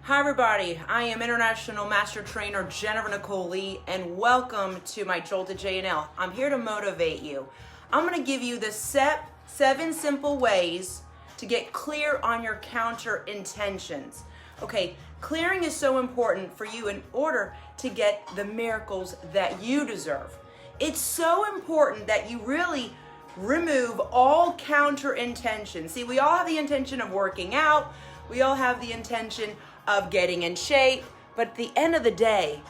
Hi everybody, I am International Master Trainer Jennifer Nicole Lee and welcome to my Untitled JNL. I'm here to motivate you. I'm going to give you the 7 simple ways to get clear on your counter intentions. Okay, clearing is so important for you in order to get the miracles that you deserve. It's so important that you really remove all counter intentions. See, we all have the intention of working out. We all have the intention of getting in shape, but at the end of the day,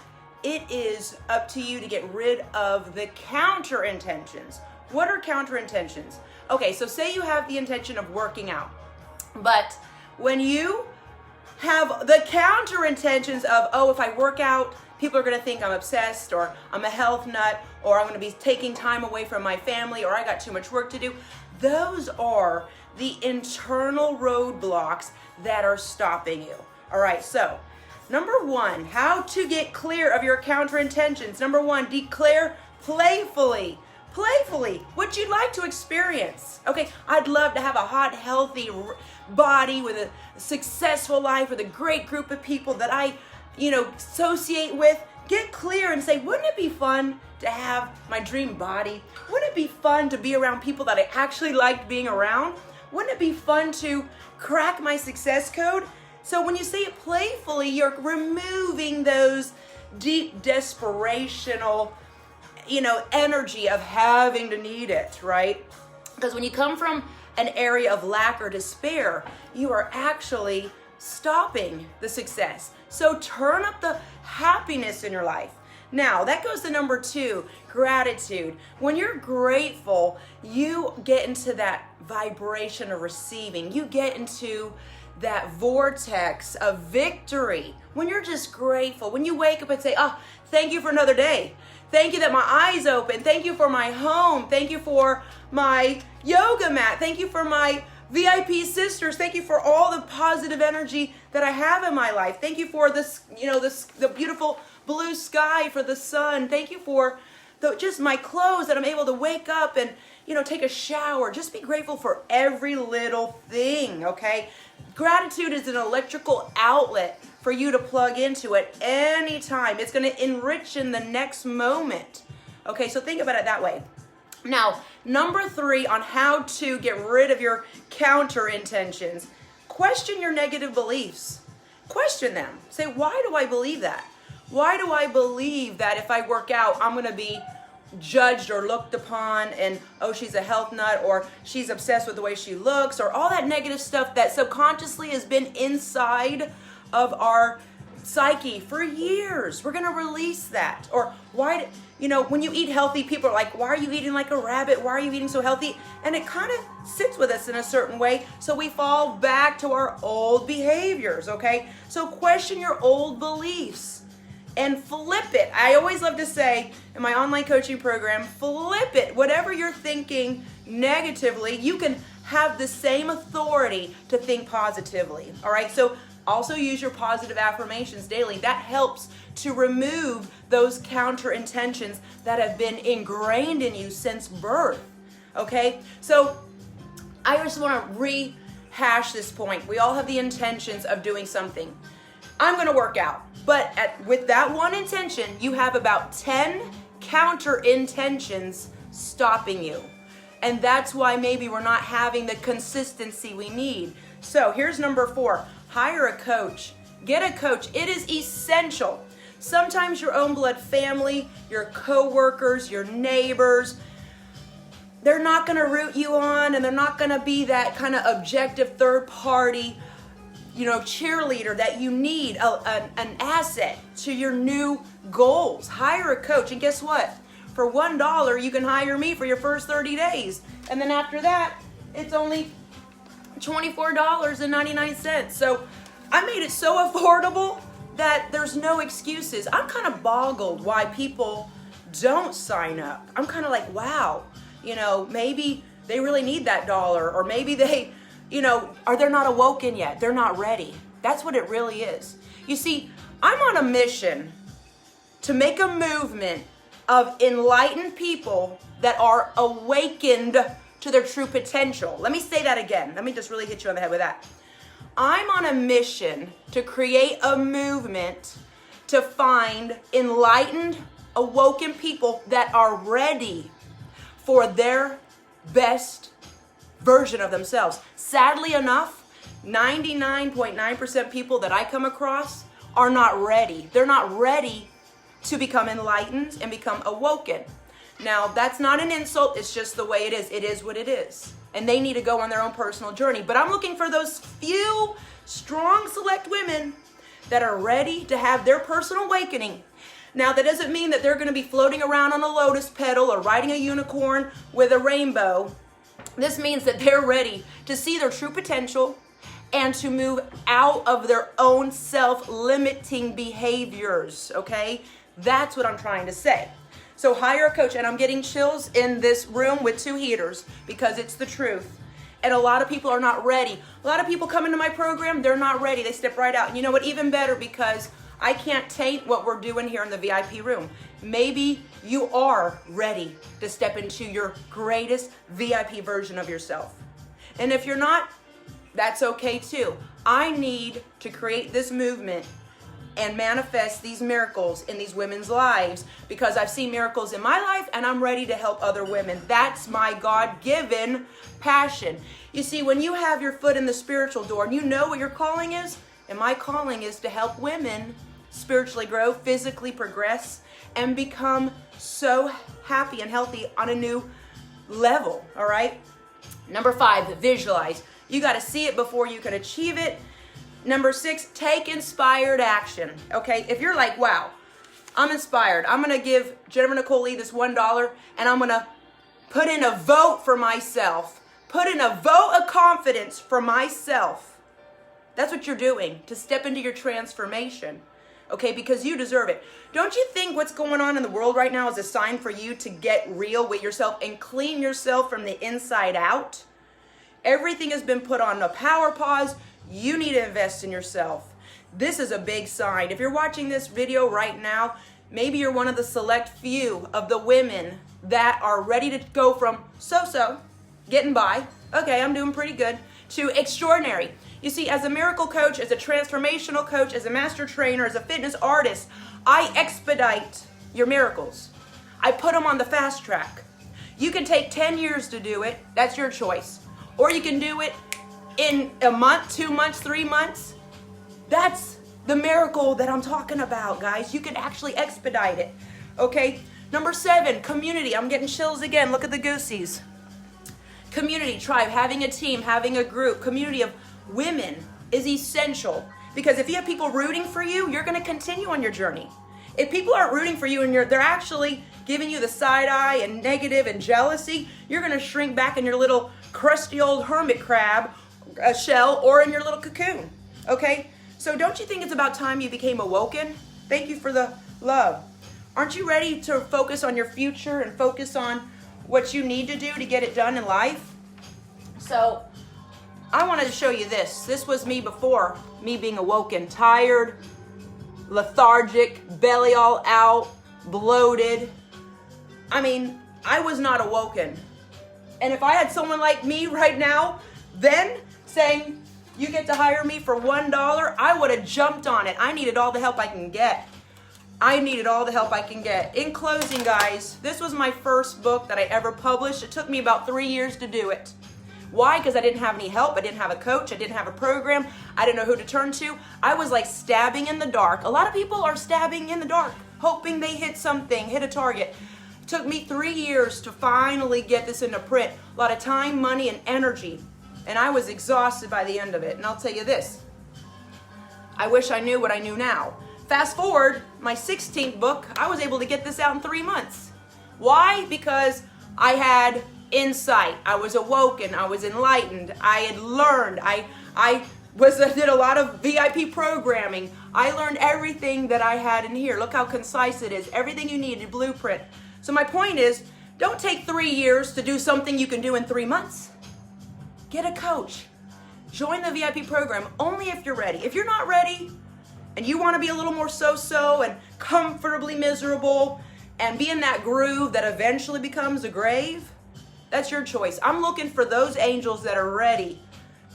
it is up to you to get rid of the counter intentions. What are counter intentions? Okay, so say you have the intention of working out, but when you have the counter intentions of, oh, if I work out, people are going to think I'm obsessed, or I'm a health nut, or I'm going to be taking time away from my family, or I got too much work to do. Those are the internal roadblocks that are stopping you. All right, so number 1, how to get clear of your counter intentions. Number 1, declare playfully what you'd like to experience. Okay, I'd love to have a hot, healthy body with a successful life with a great group of people that I, associate with. Get clear and say, wouldn't it be fun to have my dream body? Wouldn't it be fun to be around people that I actually liked being around? Wouldn't it be fun to crack my success code? So when you say it playfully, you're removing those deep desperational, energy of having to need it, right? Because when you come from an area of lack or despair, you are actually stopping the success. So turn up the happiness in your life. Now, that goes to number 2, gratitude. When you're grateful, you get into that vibration of receiving. You get into that vortex of victory. When you're just grateful, when you wake up and say, oh, thank you for another day. Thank you that my eyes open. Thank you for my home. Thank you for my yoga mat. Thank you for my VIP sisters. Thank you for all the positive energy that I have in my life. Thank you for this, the beautiful blue sky, for the sun. Thank you for just my clothes, that I'm able to wake up and, take a shower. Just be grateful for every little thing, okay? Gratitude is an electrical outlet for you to plug into at any time. It's going to enrich in the next moment. Okay, so think about it that way. Now, number 3 on how to get rid of your counter intentions. Question your negative beliefs. Question them. Say, why do I believe that? Why do I believe that if I work out, I'm going to be judged or looked upon and, oh, she's a health nut, or she's obsessed with the way she looks, or all that negative stuff that subconsciously has been inside of our psyche for years? We're going to release that. Or why, when you eat healthy, people are like, why are you eating like a rabbit? Why are you eating so healthy? And it kind of sits with us in a certain way. So we fall back to our old behaviors, okay? So question your old beliefs and flip it. I always love to say in my online coaching program, flip it. Whatever you're thinking negatively, you can have the same authority to think positively, all right? So also use your positive affirmations daily. That helps to remove those counter intentions that have been ingrained in you since birth, okay? So I just want to rehash this point. We all have the intentions of doing something. I'm going to work out, but with that one intention, you have about 10 counter intentions stopping you. And that's why maybe we're not having the consistency we need. So here's number 4. Hire a coach. Get a coach. It is essential. Sometimes your own blood family, your coworkers, your neighbors, they're not going to root you on, and they're not going to be that kind of objective third party, cheerleader that you need, an asset to your new goals. Hire a coach. And guess what? For $1, you can hire me for your first 30 days. And then after that, it's only $24.99. So I made it so affordable that there's no excuses. I'm kind of boggled why people don't sign up. I'm kind of like, wow, maybe they really need that dollar, or maybe they, are they not awoken yet? They're not ready. That's what it really is. You see, I'm on a mission to make a movement of enlightened people that are awakened to their true potential. Let me say that again. Let me just really hit you on the head with that. I'm on a mission to create a movement to find enlightened, awoken people that are ready for their best version of themselves. Sadly enough, 99.9% people that I come across are not ready. They're not ready to become enlightened and become awoken. Now, that's not an insult. It's just the way it is. It is what it is. And they need to go on their own personal journey. But I'm looking for those few strong, select women that are ready to have their personal awakening. Now, that doesn't mean that they're going to be floating around on a lotus petal or riding a unicorn with a rainbow. This means that they're ready to see their true potential and to move out of their own self-limiting behaviors, okay? That's what I'm trying to say. So hire a coach, and I'm getting chills in this room with 2 heaters because it's the truth. And a lot of people are not ready. A lot of people come into my program, they're not ready. They step right out. And you know what? Even better, because I can't taint what we're doing here in the VIP room. Maybe you are ready to step into your greatest VIP version of yourself. And if you're not, that's okay too. I need to create this movement and manifest these miracles in these women's lives because I've seen miracles in my life and I'm ready to help other women. That's my God-given passion. You see, when you have your foot in the spiritual door and you know what your calling is, and my calling is to help women spiritually grow, physically progress, and become so happy and healthy on a new level, all right? Number 5, visualize. You got to see it before you can achieve it. Number 6, take inspired action. Okay, if you're like, wow, I'm inspired. I'm going to give Jennifer Nicole Lee this $1 and I'm going to put in a vote for myself. Put in a vote of confidence for myself. That's what you're doing to step into your transformation. Okay, because you deserve it. Don't you think what's going on in the world right now is a sign for you to get real with yourself and clean yourself from the inside out? Everything has been put on a power pause. You need to invest in yourself. This is a big sign. If you're watching this video right now, maybe you're one of the select few of the women that are ready to go from so-so, getting by, okay, I'm doing pretty good, to extraordinary. You see, as a miracle coach, as a transformational coach, as a master trainer, as a fitness artist, I expedite your miracles. I put them on the fast track. You can take 10 years to do it. That's your choice. Or you can do it in a month, 2 months, 3 months. That's the miracle that I'm talking about, guys. You can actually expedite it, okay? Number 7, community. I'm getting chills again. Look at the goosies. Community, tribe, having a team, having a group, community of women is essential. Because if you have people rooting for you, you're going to continue on your journey. If people aren't rooting for you and they're actually giving you the side eye and negative and jealousy, you're going to shrink back in your little crusty old hermit crab shell or in your little cocoon, okay? So don't you think it's about time you became awoken? Thank you for the love. Aren't you ready to focus on your future and focus on what you need to do to get it done in life? So I wanted to show you this. This was me before me being awoken, tired, lethargic, belly all out, bloated. I mean, I was not awoken. And if I had someone like me right now, then saying, you get to hire me for $1, I would have jumped on it. I needed all the help I can get. I needed all the help I can get. In closing, guys, this was my first book that I ever published. It took me about 3 years to do it. Why? Because I didn't have any help. I didn't have a coach. I didn't have a program. I didn't know who to turn to. I was like stabbing in the dark. A lot of people are stabbing in the dark, hoping they hit something, hit a target. It took me 3 years to finally get this into print. A lot of time, money, and energy. And I was exhausted by the end of it. And I'll tell you this, I wish I knew what I knew now. Fast forward, my 16th book, I was able to get this out in 3 months. Why? Because I had insight. I was awoken. I was enlightened. I had learned. I did a lot of VIP programming. I learned everything that I had in here. Look how concise it is. Everything you need, your blueprint. So my point is, don't take 3 years to do something you can do in 3 months. Get a coach. Join the VIP program only if you're ready. If you're not ready and you want to be a little more so-so and comfortably miserable and be in that groove that eventually becomes a grave, that's your choice. I'm looking for those angels that are ready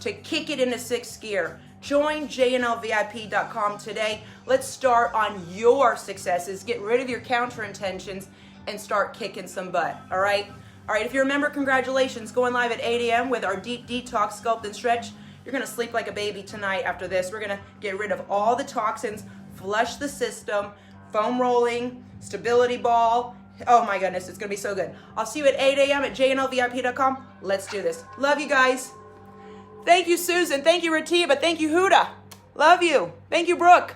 to kick it into 6th gear. Join JNLVIP.com today. Let's start on your successes. Get rid of your counterintentions and start kicking some butt, all right? All right, if you're a member, congratulations. Going live at 8 a.m. with our Deep Detox Sculpt and Stretch. You're going to sleep like a baby tonight after this. We're going to get rid of all the toxins, flush the system, foam rolling, stability ball. Oh my goodness, it's going to be so good. I'll see you at 8 a.m. at JNLVIP.com. Let's do this. Love you guys. Thank you, Susan. Thank you, Ratiba. Thank you, Huda. Love you. Thank you, Brooke.